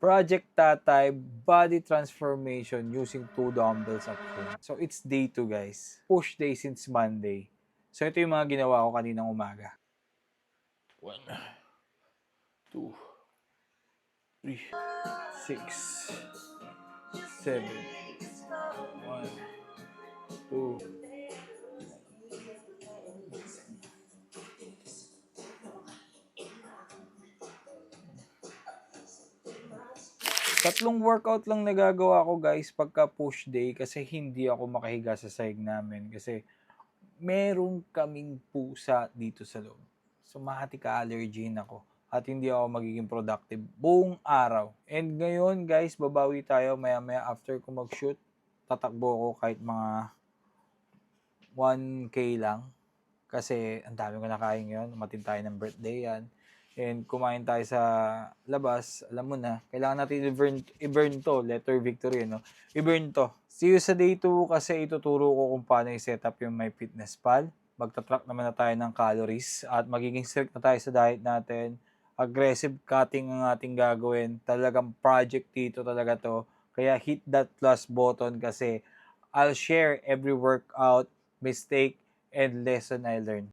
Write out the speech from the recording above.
Project Tatay Body Transformation using 2 dumbbells at home. So it's day 2 guys. Push day since Monday. So ito yung mga ginawa ko kaninang umaga. 1, 2, 3, 6, 7, 1, 2, tatlong workout lang nagagawa ko guys pagka push day kasi hindi ako makahiga sa sahig namin kasi meron kaming pusa dito sa loob. So mahati-ka-allergy ako at hindi ako magiging productive buong araw. And ngayon guys, babawi tayo maya-maya after ko mag-shoot. Tatakbo ako kahit mga 1K lang kasi ang dami ko nakain ngayon. Umatin tayo ng birthday yan. And kumain tayo sa labas, alam mo na, kailangan natin i-burn to, letter victory, no? I-burn to. See you sa day 2 kasi ituturo ko kung paano i-set up yung My Fitness Pal. Magta-track naman na tayo ng calories at magiging strict na tayo sa diet natin. Aggressive cutting ang ating gagawin. Talagang project dito talaga to. Kaya hit that plus button kasi I'll share every workout, mistake, and lesson I learned.